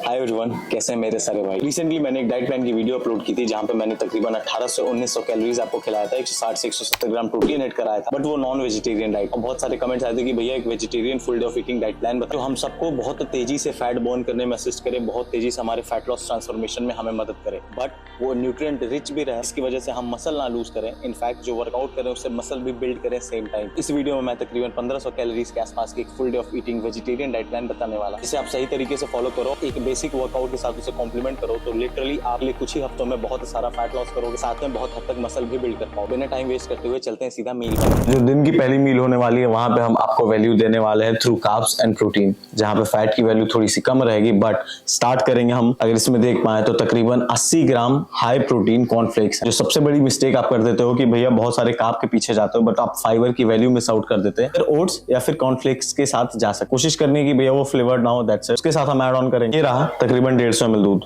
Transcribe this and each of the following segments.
Hi everyone, कैसे हैं मेरे सारे भाई। रिसेंटली मैंने एक डाइट प्लान की वीडियो अपलोड की थी जहां पे मैंने तकरीबन 1800 से 1900 कैलोरीज आपको खिलाया था, 160 से 170 ग्राम प्रोटीन ऐड कराया था, बट वो नॉन वेजिटेरियन डाइट। और बहुत सारे कमेंट्स आए थे कि भैया एक vegetarian full day of eating diet plan बताओ, हम सबको बहुत तेजी से फैट बर्न करने में असिस्ट करे, बहुत तेजी से हमारे फैट लॉस ट्रांसफॉर्मेशन में हमें मदद करे, बट वो न्यूट्रिएंट रिच भी रहे, इसकी वजह से हम मसल ना लूज करें, इनफैक्ट जो वर्कआउट करें उससे मसल भी बिल्ड करें सेम टाइम। इस वीडियो में मैं तकरीबन 1500 कैलोरीज के आसपास की एक full day of eating vegetarian diet plan बताने वाला, जिसे आप सही तरीके से फॉलो करो, एक बेसिक वर्कआउट के साथ उसे कॉम्प्लीमेंट करो तो लिटरली आप कुछ ही हफ्तों में बहुत सारा फैट लॉस करोगे, साथ में बहुत हद तक मसल भी बिल्ड कर पाओ। बिना टाइम वेस्ट करते हुए चलते हैं सीधा मील पर। जो दिन की पहली मील होने वाली है वहां पे हम आपको वैल्यू देने वाले हैं थ्रू कार्ब्स एंड प्रोटीन, जहां पे फैट की वैल्यू थोड़ी सी कम रहेगी, बट स्टार्ट करेंगे हम, अगर इसमें देख पाए तो तकरीबन 80 ग्राम हाई प्रोटीन कॉर्नफ्लेक्स। जो सबसे बड़ी मिस्टेक आप कर देते हो कि भैया बहुत सारे कार्ब के पीछे जाते हो बट आप फाइबर की वैल्यू मिस आउट कर देते हैं, फिर ओट्स या फिर कॉर्नफ्लेक्स के साथ जा सकते, कोशिश करनी है कि भैया वो फ्लेवर्ड ना हो, दैट्स इट। उसके साथ हम ऐड ऑन करेंगे, ये रहा तकरीबन 150 ml दूध,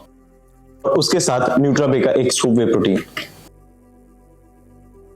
और उसके साथ न्यूट्राबे का एक स्कूप वे प्रोटीन।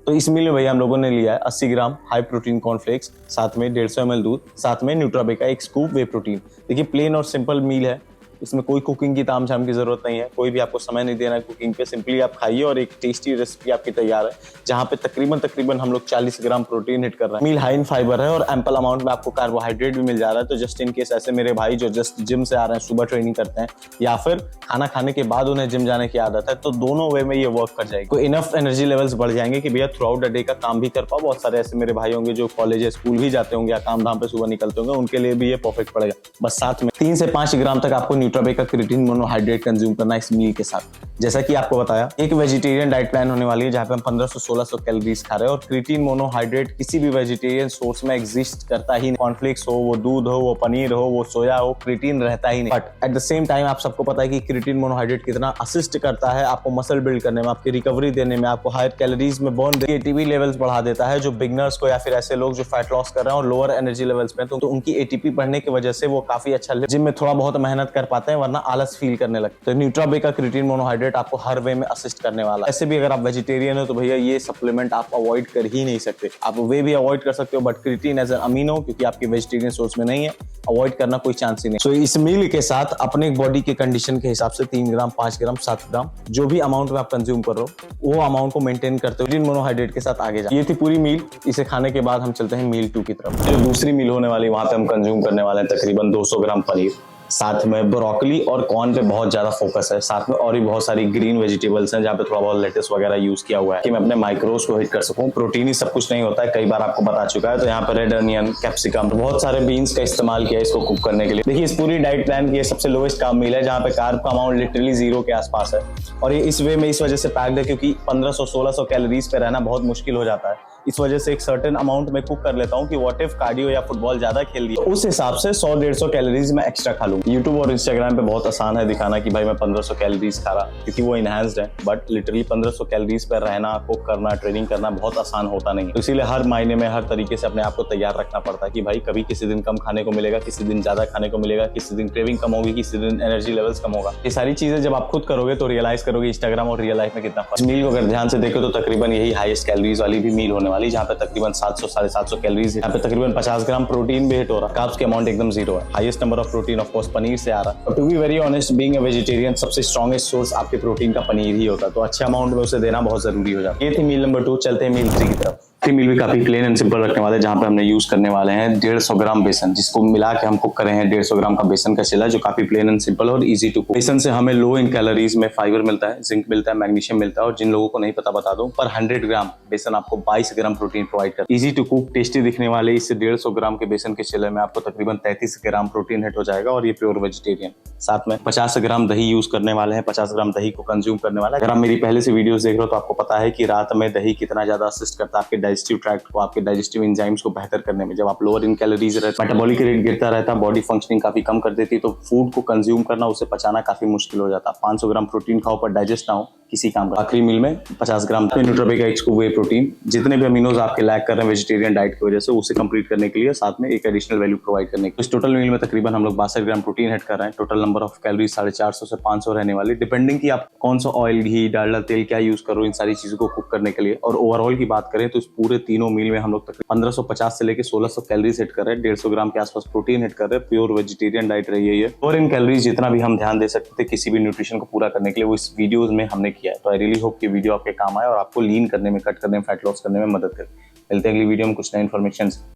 तो इस मील में भैया हम लोगों ने लिया है 80 ग्राम हाई प्रोटीन कॉर्नफ्लेक्स, साथ में 150 ml दूध, साथ में न्यूट्राबे का एक स्कूप वे प्रोटीन। देखिए प्लेन और सिंपल मील है, इसमें कोई कुकिंग की तामझाम की जरूरत नहीं है, कोई भी आपको समय नहीं देना है कुकिंग पे, सिंपली आप खाइए और एक टेस्टी रेसिपी आपकी तैयार है, जहां पे तकरीबन हम लोग 40 ग्राम प्रोटीन हिट कर रहे हैं। मील हाई इन फाइबर है और एम्पल अमाउंट में आपको कार्बोहाइड्रेट भी मिल जा रहा है। तो जस्ट इन केस ऐसे मेरे भाई जो जस्ट जिम से आ रहे हैं, सुबह ट्रेनिंग करते हैं या फिर खाना खाने के बाद उन्हें जिम जाने की आदत है, तो दोनों वे में ये वर्क कर जाएगी। तो इनफ एनर्जी लेवल्स बढ़ जाएंगे कि भैया थ्रू आउट द डे का काम भी कर पाओ। बहुत सारे ऐसे मेरे भाई होंगे जो कॉलेज या स्कूल भी जाते होंगे या काम धाम पे सुबह निकलते होंगे, उनके लिए भी ये परफेक्ट पड़ेगा। बस साथ में 3 से 5 ग्राम तक आपको न्यूट्राबे का क्रिएटिन मोनोहाइड्रेट कंज्यूम करना इस मील के साथ। जैसा कि आपको बताया, एक वेजिटेरियन डाइट प्लान होने वाली है जहां पे हम 1500-1600 कैलोरीज खा रहे हैं, और क्रिएटिन मोनोहाइड्रेट किसी भी वेजिटेरियन सोर्स में एग्जिस्ट करता ही नहीं। कॉर्नफ्लेक्स हो, वो दूध हो, वो पनीर हो, वो सोया हो, क्रिएटिन रहता ही नहीं। But at the same time आप सबको पता है कि क्रिएटिन मोनोहाइड्रेट कितना असिस्ट करता है आपको मसल बिल्ड करने में, आपकी रिकवरी देने में, आपको हायर कैलोरीज में बर्न, एटीपी लेवल्स बढ़ा देता है, जो बिगनर्स को या फिर ऐसे लोग जो फैट लॉस कर रहे हैं और लोअर एनर्जी लेवल्स पे, तो उनकी एटीपी बढ़ने की वजह से वो काफी अच्छा जिम में थोड़ा बहुत मेहनत कर पाते हैं, वरना आलस फील करने लगते हैं। तो न्यूट्राबे का क्रिएटिन मोनोहाइड्रेट आपको हर वे में असिस्ट करने वाला है। ऐसे भी अगर आप वेजिटेरियन हो तो भैया ये सप्लीमेंट आप अवॉइड कर ही नहीं सकते। आप वे भी अवॉइड कर सकते हो, but creatine as an amino, क्योंकि आपके वेजिटेरियन सोर्स में नहीं है, अवॉइड करना कोई चांस ही नहीं। सो इस मील के साथ अपने बॉडी के कंडीशन के हिसाब से 3 ग्राम, 5 ग्राम, 7 ग्राम, जो भी अमाउंट में आप कंज्यूम कर रहे हो वो अमाउंट को मेंटेन करते हुए मोनोहाइड्रेट के साथ आगे जाए। ये थी पूरी मील। इसे खाने के बाद हम चलते हैं मील 2 की तरफ। जो दूसरी मील होने वाली वहां पे हम कंज्यूम करने वाले हैं तकरीबन 200 ग्राम पनीर, साथ में ब्रोकली और कॉर्न पे बहुत ज्यादा फोकस है, साथ में और भी बहुत सारी ग्रीन वेजिटेबल्स हैं जहाँ पे थोड़ा बहुत लेट्स वगैरह यूज किया हुआ है कि मैं अपने माइक्रोस को हिट कर सकूं। प्रोटीन ही सब कुछ नहीं होता है, कई बार आपको बता चुका है। तो यहाँ पे रेड अनियन, कैप्सिकम, बहुत सारे बीन्स का इस्तेमाल किया है इसको कुक करने के लिए। देखिए इस पूरी डाइट प्लान की सबसे लोएस्ट कार्ब मील है, जहाँ पे कार्ब का अमाउंट लिटरली 0 के आसपास है, और ये इस वे में इस वजह से पैक्ड है क्योंकि 1500-1600 कैलोरीज पे रहना बहुत मुश्किल हो जाता है। इस वजह से एक सर्टेन अमाउंट में कुक कर लेता हूँ कि व्हाट इफ कार्डियो या फुटबॉल ज्यादा खेल लिया, तो उस हिसाब से 100-150 कैलोरीज में एक्स्ट्रा खा लूँ। यूट्यूब और इंस्टाग्राम पे बहुत आसान है दिखाना कि भाई मैं 1500 कैलोरीज खा रहा, क्योंकि वो इनहैंस्ड है, बट लिटरली 1500 कैलोरीज पर रहना, कुक करना, ट्रेनिंग करना बहुत आसान होता नहीं है। तो इसीलिए हर महीने में हर तरीके से अपने आप को तैयार रखना पड़ता है कि भाई कभी किसी दिन कम खाने को मिलेगा, किसी दिन ज्यादा खाने को मिलेगा, किसी दिन क्रेविंग कम होगी, किसी दिन एनर्जी लेवल्स कम होगा। ये सारी चीजें जब आप खुद करोगे तो रियलाइज करोगे इंस्टाग्राम और रियल लाइफ में कितना फर्क। मील को अगर ध्यान से देखो तो तकरीबन यही हाईएस्ट कैलोरीज वाली भी मील होने वाली, जहाँ पे तकरीबन 700-750 कैलोरीज, यहाँ पे तकरीबन 50 ग्राम प्रोटीन भी हिट हो रहा है। कार्ब्स के अमाउंट एकदम 0 है। Highest number of protein of course paneer से आ रहा है। To be very honest, being a vegetarian, सबसे स्ट्रॉन्गेस्ट सोर्स आपके प्रोटीन का पनीर ही होता है, तो अच्छे अमाउंट में उसे देना बहुत जरूरी हो जाता है। ये थी मील नंबर 2। चलते हैं मील 3 की तरफ। मील भी काफी प्लेन एंड सिंपल रखने वाले, जहां पे हमने यूज करने वाले हैं 150 ग्राम बेसन, जिसको मिला के हम कुक कर रहे हैं 150 ग्राम का बेसन का चिला, जो काफी प्लेन एंड सिंपल और इजी टू कुक। बेसन से हमें लो इन कैलोरीज में फाइबर मिलता है, जिंक मिलता है, मैग्नीशियम मिलता है, और जिन लोगों को नहीं पता बता दूं, पर 100 ग्राम बेसन आपको 22 ग्राम प्रोटीन प्रोवाइड करता है। इजी टू कुक, टेस्टी दिखने वाले इस 150 ग्राम के बेसन के चिले में आपको तकरीबन 33 ग्राम प्रोटीन हिट हो जाएगा, और ये प्योर वेजिटेरियन। साथ में 50 ग्राम दही यूज करने वाले हैं, 50 ग्राम दही को कंज्यूम करने वाला है। अगर आप मेरी पहले से वीडियोस देख रहे हो तो आपको पता है कि रात में दही कितना ज्यादा असिस्ट करता है आपके डाइजेस्टिव ट्रैक्ट को, आपके डाइजेस्टिव एंजाइम्स को बेहतर करने में। जब आप लोअर इन कैलोरीज रहते, मेटाबॉलिक रेट गिरता रहता, बॉडी फंक्शनिंग काफी कम कर देती, तो फूड को कंज्यूम करना, उसे पचाना काफी मुश्किल हो जाता। 500 ग्राम प्रोटीन खाओ पर डाइजेस्ट ना हो किसी काम का। आखिरी मील में 50 ग्राम न्यूट्राबे का एक स्कूप वे प्रोटीन, जितने भी अमीनोज आपके लैक कर रहे हैं वेजिटेरियन डाइट की वजह से, उसे कंप्लीट करने के लिए, साथ में एक एडिशनल वैल्यू प्रोवाइड करने के लिए। इस टोटल मील में तकरीबन हम लोग 62 ग्राम प्रोटीन हिट कर रहे हैं। टोटल नंबर ऑफ कैलोरीज 450 से 500 रहने वाली, डिपेंडिंग कि आप कौन सा ऑयल, घी, डालडा तेल क्या यूज करो इन सारी चीजों को कुक करने के लिए। और ओवरऑल की बात करें तो इस पूरे तीनों मील में हम लोग तकरीबन 1550 से लेके 1600 कैलोरीज हिट कर रहे हैं, 150 ग्राम के आसपास प्रोटीन हिट कर रहे हैं। प्योर वेजिटेरियन डाइट रही है ये, और इन कैलोरीज जितना भी हम ध्यान दे सकते थे किसी भी न्यूट्रिशन को पूरा करने के लिए, वो इस वीडियोस में हमने किया है। तो आई रियली होप कि वीडियो आपके काम आए और आपको लीन करने में, कट करने में, फैट लॉस करने में मदद करे। मिलते हैं अगली वीडियो में कुछ नए इन्फॉर्मेशन।